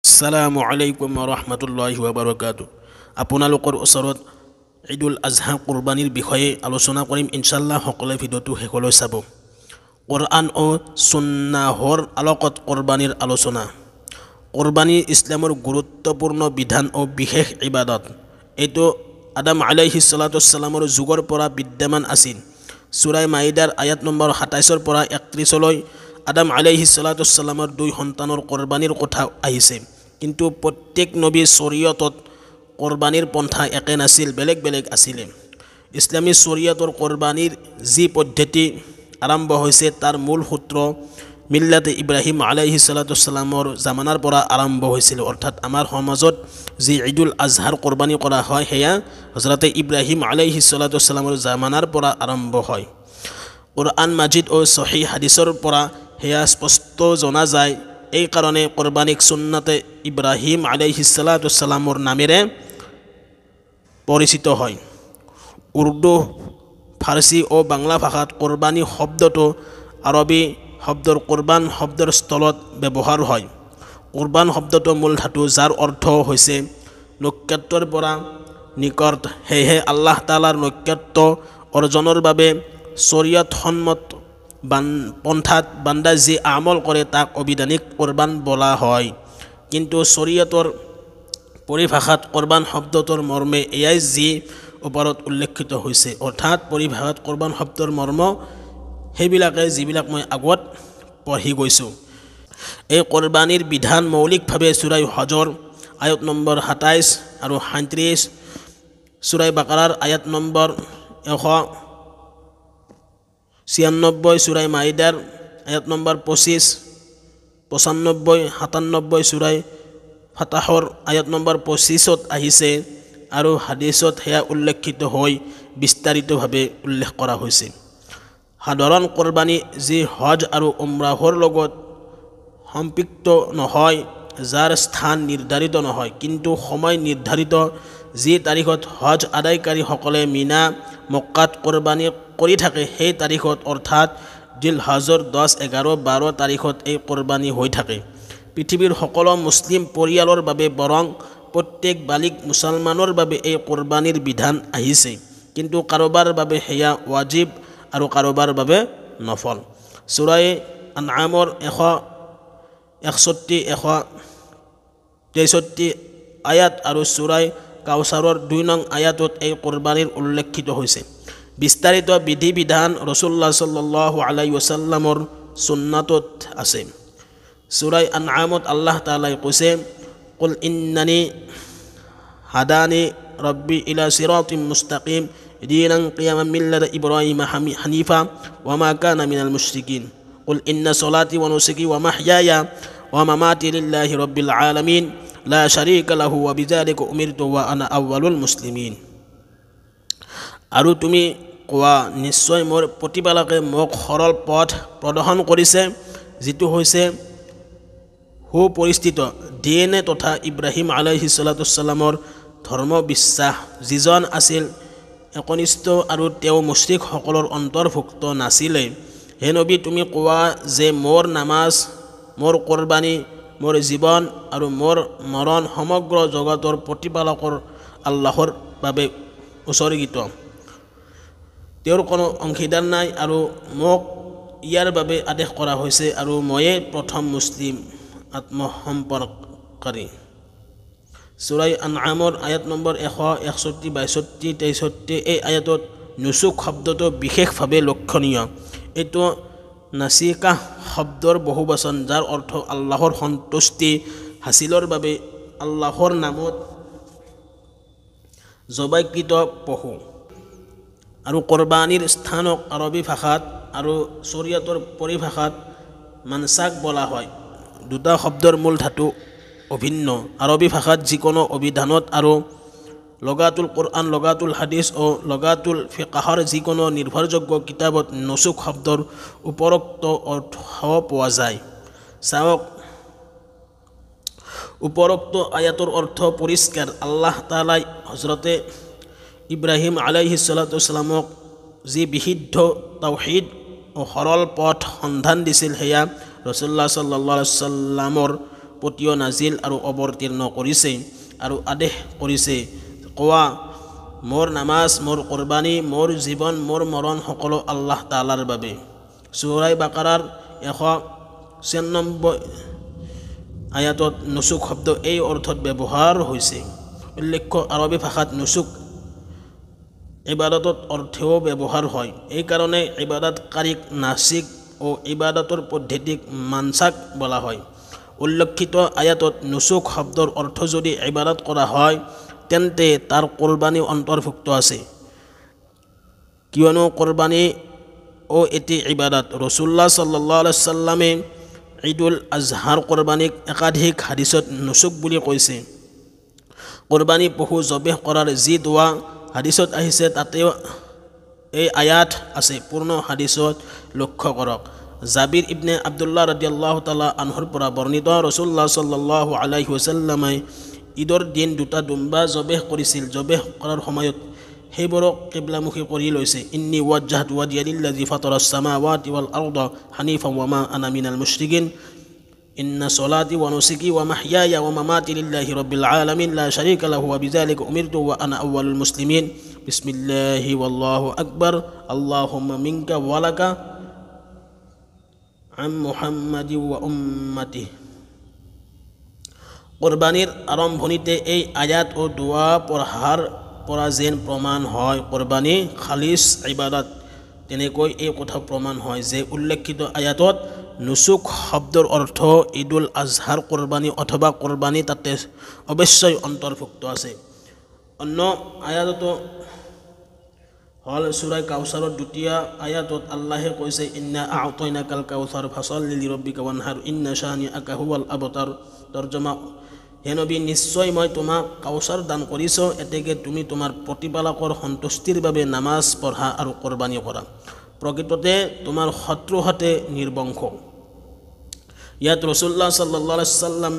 আসসালামু আলাইকুম ৰহমতুল্লাহি ওয়াবাৰাকাতু। আপোনালোকৰ ওচৰত ঈদুল আজহা কুৰবানীৰ বিষয়ে আলোচনা কৰিম ইনশাআল্লাহ। সকলোৱে ভিডিঅ'টো শেষলৈ চাব। কোৰআন ও সুন্নাহৰ আলোকত কুৰবানীৰ আলোচনা। কুৰবানী ইছলামৰ গুৰুত্বপূৰ্ণ বিধান ও বিশেষ ইবাদত। এইটো আদম আলাইহিছ সালাতু সালামৰ যুগৰ পৰা বিদ্যমান আছিল। সূৰা মাইদাৰ আয়াত নম্বৰ ২৭ পৰা ৩১লৈ আদম আলাইহিছ সালাতু সালামৰ দুই সন্তানৰ কুৰবানীৰ কথা আহিছে। কিন্তু প্ৰত্যেক নবীৰ শৰীয়তত কুৰবানীৰ পন্থা একে নাছিল, বেলেগ বেলেগ আছিলে। ইছলামী শৰীয়তৰ কুৰবানীৰ যি পদ্ধতি আৰম্ভ হৈছে তাৰ মূল সূত্ৰ মিল্লাতে ইব্ৰাহিম আলাইহিছ সালাতু সালামৰ জামানাৰ পৰা আৰম্ভ হৈছিল। অৰ্থাৎ আমাৰ সমাজত যি ঈদুল আজহাৰ কুৰবানী কৰা হয় সেয়া হযৰতে ইব্ৰাহিম আলাইহিছ সালাতু সালামৰ জামানাৰ পৰা আৰম্ভ হয়। কুৰআন মাজিদ ও সহিহ হাদিছৰ পৰা সেয়া স্পষ্ট জনা যায়। এই কাৰণে কুৰবানীক সুন্নতে ইব্ৰাহিম আলাইহিছ সালাতু সালামৰ নামেৰে পৰিচিত হয়। উৰ্দু, ফাৰ্চী ও বাংলা ভাষাত কুৰবানী শব্দটো আৰবী শব্দৰ কুৰবান শব্দৰ স্থলত ব্যৱহাৰ হয়। কুৰবান শব্দটো মূল ধাতু, যাৰ অৰ্থ হৈছে নৈকট্যৰ পৰা নিকট। সেয়েহে আল্লাহ তাআলাৰ নৈকট্য অৰ্জনৰ বাবে শৰীয়তসন্মত পন্থাত বান্দা যি আমল কৰে তাক অবিধানিক কুৰবান বোলা হয়। কিন্তু শৰীয়তৰ পৰিভাষাত কুৰবান শব্দটোৰ মৰ্মে এয়াই যি ওপৰত উল্লেখিত হৈছে। অৰ্থাৎ পৰিভাষাত কুৰবান শব্দৰ মৰ্ম সেইবিলাকে যিবিলাক মই আগত পঢ়ি গৈছোঁ। এই কুৰবানীৰ বিধান মৌলিকভাৱে সূৰা হজৰ আয়াত নম্বৰ ২৭ আৰু ৩৭, সূৰা বাকাৰাৰ আয়াত নম্বৰ ১৯৬, সূৰা মাইদাৰ আয়াত নম্বৰ ২৫, ৯৫, ৯৭, সূৰা ফাতাহৰ আয়াত নম্বৰ ২৫ত আহিছে আৰু হাদিছত সেয়া উল্লেখিত হৈ বিস্তাৰিতভাৱে উল্লেখ কৰা হৈছে। সাধাৰণ কুৰবানী যি হজ আৰু উমৰাহৰ লগত সম্পৃক্ত নহয়, যাৰ স্থান নিৰ্ধাৰিত নহয় কিন্তু সময় নিৰ্ধাৰিত, যি তাৰিখত হজ আদায়কাৰীসকলে মিনা মক্কাত কুৰবানী কৰি থাকে সেই তাৰিখত অৰ্থাৎ জিলহজৰ ১০, ১১, ১২ তাৰিখত এই কুৰবানী হৈ থাকে। পৃথিৱীৰ সকলো মুছলিম পৰিয়ালৰ বাবে বৰং প্ৰত্যেক বালিগ মুছলমানৰ বাবে এই কুৰবানীৰ বিধান আহিছে, কিন্তু কাৰোবাৰ বাবে সেয়া ৱাজিব আৰু কাৰোবাৰ বাবে নফল। সূৰা আনআমৰ ১৬১, ১৬৩ আয়াত আৰু সূৰা কাউচাৰৰ ২ নং আয়াতত এই কুৰবানীৰ উল্লেখিত হৈছে। বিস্তাৰিত বিধি বিধান ৰাসূলুল্লাহ সাল্লাল্লাহু আলাইহি ওয়াসাল্লামৰ সুন্নাতত আছে। সূৰা আনআমত আল্লাহ তাআলাই কৈছে, কুল ইন্নানি হাদানি ৰব্বি ইলা সিৰাতিম মুস্তাকিম দীনান কিয়ামান মিল্লাতা ইব্ৰাহিম হানিফা ওয়া মা কানা মিনাল মুশরিকিন কুল ইন্না সলাতি ওয়া নুসুকি ওয়া মাহইয়ায়া ওয়া মামাতি লিল্লাহি রাব্বিল আলামিন লা শারীকা লাহু ওয়া বিযালিকা উমিৰতু ওয়া আনা আউৱালুল মুছলিমিন। আৰু তুমি কোৱা, নিশ্চয় মোৰ প্ৰতিপালকে মোক সৰল পথ প্ৰদৰ্শন কৰিছে, যিটো হৈছে সুপৰিচিত দিন তথা ইব্ৰাহিম আলাইহিছ সালাতু সালামৰ ধৰ্ম বিশ্বাস, যিজন আছিল একনিষ্ঠ আৰু তেওঁ মুশ্ৰিকসকলৰ অন্তৰ্ভুক্ত নাছিলে। হে নবী, তুমি কোৱা যে মোৰ নামাজ, মোৰ কুৰবানী, মোৰ জীৱন আৰু মোৰ মৰণ সমগ্ৰ জগতৰ প্ৰতিপালকৰ আল্লাহৰ বাবে উৎসৰ্গিত। তেওঁৰ কোনো অংশীদাৰ নাই আৰু মোক ইয়াৰ বাবে আদেশ কৰা হৈছে আৰু ময়েই প্ৰথম মুছলিম আত্মসমৰ্পণকাৰী। সূৰা আনআমৰ আয়াত নম্বৰ ১৬১, ৬২, ৬৩ এই আয়াতত নুসুক শব্দটো বিশেষভাৱে লক্ষণীয়। এইটো নাচিকাহ শব্দৰ বহুবচন, যাৰ অৰ্থ আল্লাহৰ সন্তুষ্টি হাচিলৰ বাবে আল্লাহৰ নামত জবাইকৃত পশু। আৰু কুৰবানীৰ স্থানক আৰবী ভাষাত আৰু শৰীয়তৰ পৰিভাষাত মানসাক বোলা হয়। দুটা শব্দৰ মূল ধাতু অভিন্ন। আৰবী ভাষাত যিকোনো অভিধানত আৰু লগাতুল কুৰআন, লগাতুল হাদিছ ও লগাতুল ফিকহৰ যিকোনো নিৰ্ভৰযোগ্য কিতাপত নুসুক শব্দৰ উপৰোক্ত অৰ্থ পোৱা যায়। চাওক, উপৰোক্ত আয়াতৰ অৰ্থ পৰিষ্কাৰ। আল্লাহ তাআলাই হযৰতে ইব্ৰাহিম আলাইহিছ সালাতু সালামক যি বিশুদ্ধ তাওহীদ ও সৰল পথ সন্ধান দিছিল সেয়া ৰাসূলুল্লাহ সাল্লাল্লাহু আলাইহি ওয়াসাল্লামৰ প্ৰতিও নাজিল আৰু অৱতীৰ্ণ কৰিছে আৰু আদেশ কৰিছে কোৱা মোৰ নামাজ মোৰ কুৰবানী মোৰ জীৱন মোৰ মৰণ সকলো আল্লাহ তাআলাৰ বাবে সূৰা বাকাৰাৰ 196 আয়াতত নুসুক শব্দ এই অৰ্থত ব্যৱহাৰ হৈছে উল্লেখ্য আৰবী ভাষাত নুসুক ইবাদতত অৰ্থেও ব্যৱহাৰ হয় এই কাৰণে ইবাদতকাৰীক নাসিক ও ইবাদতৰ পদ্ধতিক মানসাক বলা হয় উল্লেখিত আয়াতত নুসুক শব্দৰ অৰ্থ যদি ইবাদত কৰা হয় তেন্তে তাৰ কুৰবানী অন্তৰ্ভুক্ত আছে কিয়নো কুৰবানী ও এটি ইবাদত ৰাসূলুল্লাহ সাল্লাল্লাহু আলাইহি সাল্লামে ঈদুল আজহাৰ কুৰবানীক একাধিক হাদিসত নুসুক বুলি কৈছে কুৰবানী পশু জবেহ কৰাৰ যি দোৱা হাদিসত আহিছে তাতেও এই আয়াত আছে পূৰ্ণ হাদিসত লক্ষ্য কৰক জাবিৰ ইবনে আব্দুল্লাহ ৰাদিয়াল্লাহু তাআলা আনহুৰ পৰা বৰ্ণিত ৰাসূলুল্লাহ সাল্লাল্লাহু আলাইহি ওয়াসাল্লামে ঈদৰ দিন দুটা দুম্বা জবেহ কৰিছিল জবেহ কৰাৰ সময়ত হেবৰক কিবলামুখী কৰি লৈছে ইন্নী ওয়াজ্জাহতু ওয়াজহিয়া লিল্লাযী ফাতাৰাস সামাওয়াতি ওয়াল আৰদা হানিফা ওয়া মা আনা মিনাল মুশরিকিন ইন্না সলাতি ওয়া নুসুকি ওয়া মাহইয়ায়া ওয়া মামাতি লিল্লাহি রাব্বিল আলামিন লা শারীকা লাহু ওয়া বিযালিকা উমিরতু ওয়া আনা আউয়ালুল মুসলিমিন বিসমিল্লাহি ওয়াল্লাহু আকবার আল্লাহুম্মা মিনকা ওয়া লাকা আন মুহাম্মাদি ওয়া উম্মতিহি কুৰবানীৰ আৰম্ভণিতে এই আয়াত ও দোয়া পঢ়াৰ পৰা যেন প্ৰমাণ হয় কুৰবানী খালিছ ইবাদত তেনেকৈ এই কথা প্ৰমাণ হয় যে উল্লেখিত আয়াতত নুসুক শব্দৰ অৰ্থ ঈদুল আজহাৰ কুৰবানী অথবা কুৰবানী তাতে অৱশ্যই অন্তৰ্ভুক্ত আছে অন্য আয়াতত হল সূৰা কাউসাৰৰ দ্বিতীয় আয়াতত আল্লাহে কৈছে ইন্না আ'তাইনাকাল কাউসাৰ ফাছল্লি লিৰাব্বিকা ওয়ানহাৰ ইন্না শানিআকা হুৱাল আবতাৰ তৰ্জমা হে নবী নিশ্চয় মই তোমাক কাউসাৰ দান কৰিছো এতেকে তুমি তোমাৰ প্ৰতিপালকৰ সন্তুষ্টিৰ বাবে নামাজ পঢ়া আৰু কুৰবানী কৰা প্ৰকৃততে তোমাৰ শত্ৰু হতে নিৰ্বংশ ইয়াত ৰাসূলুল্লাহ সাল্লাল্লাহু আলাইহি সাল্লাম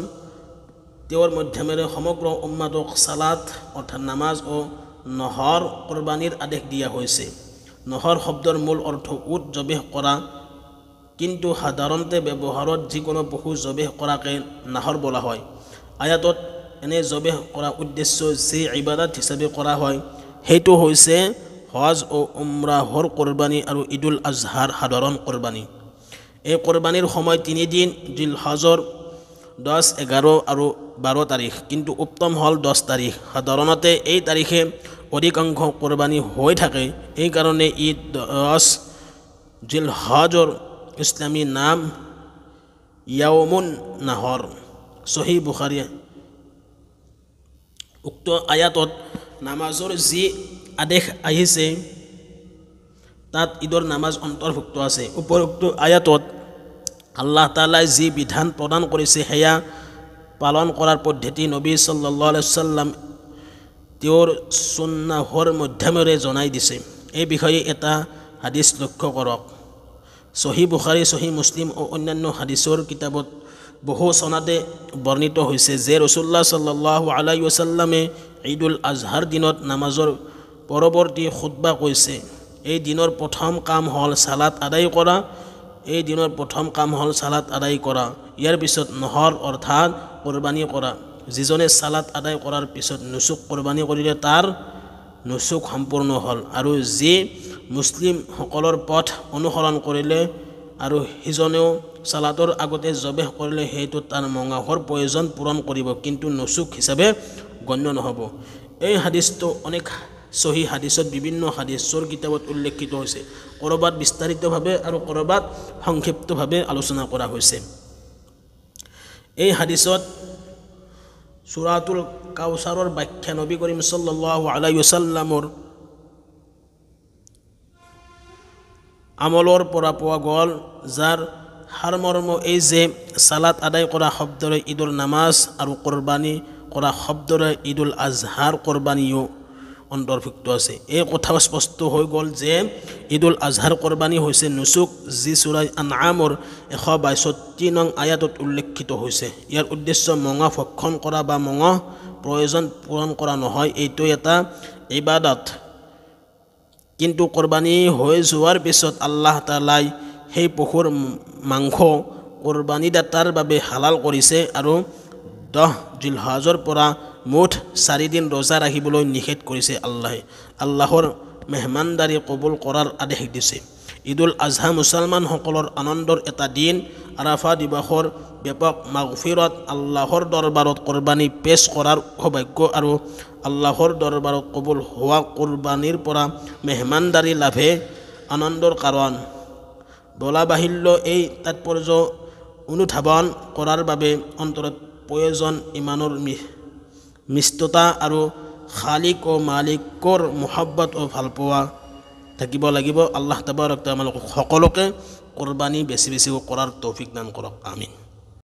তেওঁৰ মধ্যমেৰে সমগ্ৰ উম্মাতক সালাত অৰ্থাৎ নামাজ ও নহৰ কুৰবানীৰ আদেশ দিয়া হৈছে নহৰ শব্দৰ মূল অৰ্থ উট জবেহ কৰা কিন্তু সাধাৰণতে ব্যৱহাৰত যিকোনো পশু জবেহ কৰাকে নাহৰ বলা হয় আয়াতত এনে জবেহ কৰা উদ্দেশ্য যে ইবাদত হিচাপে কৰা হয় হেতু হৈছে হজ ও উমৰাহৰ কুৰবানী আৰু ঈদুল আজহাৰ সাধাৰণ কুৰবানী এই কুৰবানীৰ সময় 3 দিন জিলহজৰ 10, 11 আৰু 12 তাৰিখ কিন্তু উত্তম হল 10 তাৰিখ সাধাৰণতে এই তাৰিখে অধিকাংশ কুৰবানী হৈ থাকে এই কাৰণে ই 10 জিলহজৰ ইসলামী নাম ইয়াউমুন নাহৰ সহিহ বুখাৰী উক্ত আয়াতত নামাজৰ যি আদেশ আহিছে তাত ঈদৰ নামাজ অন্তৰ্ভুক্ত আছে উপৰোক্ত আয়াতত আল্লাহ তাআলাই যি বিধান প্ৰদান কৰিছে হেয়া পালন কৰাৰ পদ্ধতি নবী সাল্লাল্লাহু আলাইহি ওয়াসাল্লাম তেওঁৰ সুন্নাহৰ মাধ্যমেৰে জনাই দিছে এই বিষয়ে এটা হাদিস লক্ষ্য কৰক সহিহ বুখাৰী সহিহ মুসলিম ও অন্যান্য হাদিসৰ কিতাবত বহু সনাদে বৰ্ণিত হৈছে যে ৰাসূলুল্লাহ সাল্লাল্লাহু আলাইহি ওয়াসাল্লামে ঈদুল আজহাৰ দিনত নামাজৰ পৰৱৰ্তী খুতবা কৈছে এই দিনৰ প্ৰথম কাম হল সালাত আদায় কৰা এই দিনৰ প্ৰথম কাম হল সালাত আদায় কৰা ইয়াৰ পিছত নহৰ অৰ্থাৎ কুৰবানী কৰা যিজনে সালাত আদায় কৰাৰ পিছত নুসুক কুৰবানী কৰিলে তাৰ নুসুক সম্পূৰ্ণ হল আৰু যি মুসলিম সকলৰ পথ অনুসৰণ কৰিলে আৰু হিজনেও সালাতৰ আগতে জবেহ কৰিলে হেতু তাৰ মঙাহৰ প্ৰয়োজন পূৰণ কৰিব কিন্তু নুসুক হিচাপে গণ্য নহব এই হাদিসটো অনেক সহি হাদিসত বিভিন্ন হাদিসৰ কিতাবত উল্লেখিত হৈছে কৰবাত বিস্তাৰিতভাৱে আৰু কৰবাত সংক্ষিপ্তভাৱে আলোচনা কৰা হৈছে এই হাদিসত সূৰাতুল কাউসাৰৰ ব্যাখ্যা নবী কৰিম সাল্লাল্লাহু আলাইহি ওয়াসাল্লামৰ আমলৰ পৰা পোৱা গল যাৰ হাৰমৰ্ম এই যে সালাত আদায় কৰা শব্দৰে ঈদৰ নামাজ আৰু কুৰবানী কৰা শব্দৰে ঈদুল আজহাৰ কুৰবানীও অন্তৰ্ভুক্ত আছে এই কথা স্পষ্ট হৈ গল যে ঈদুল আজহাৰ কুৰবানী হৈছে নুসুক যি সূৰা আনআমৰ 162 নং আয়াতত উল্লেখিত হৈছে ইয়াৰ উদ্দেশ্য মঙা ভক্ষণ কৰা বা মঙা প্ৰয়োজন পূৰণ কৰা নহয় এইটো এটা ইবাদত কিন্তু কুৰবানী হৈ যোৱাৰ পিছত আল্লাহ তাআলাই সেই পশুৰ মাংস কোৰবানী দাতাৰ বাবে হালাল কৰিছে আৰু 10 জিলহজৰ পৰা মুঠ 4 দিন ৰোজা ৰাখিবলৈ নিষেধ কৰিছে আল্লাহৰ মেহমানদাৰী কবুল কৰাৰ আদেশ দিছে ঈদুল আজহা মুছলমানসকলৰ আনন্দৰ এটা দিন আৰাফা দিৱসৰ ব্যাপক মাগফিৰত আল্লাহৰ দৰবাৰত কোৰবানী পেশ কৰাৰ সৌভাগ্য আৰু আল্লাহৰ দৰবাৰত কবুল হোৱা কোৰবানীৰ পৰা মেহমানদাৰী লাভে আনন্দৰ কাৰণ বলা বাহিল্য এই তাৎপৰ্য অনুধাৱন কৰাৰ বাবে অন্তৰত প্ৰয়োজন ইমানৰ মিষ্টতা আৰু খালিক ও মালিকৰ মহব্বত ও ভালপোৱা থাকিব লাগিব আল্লাহ তাবাৰক তাআলা সকলোকে কোৰবানী বেছি বেছি কৰাৰ তৌফিক দান কৰক আমিন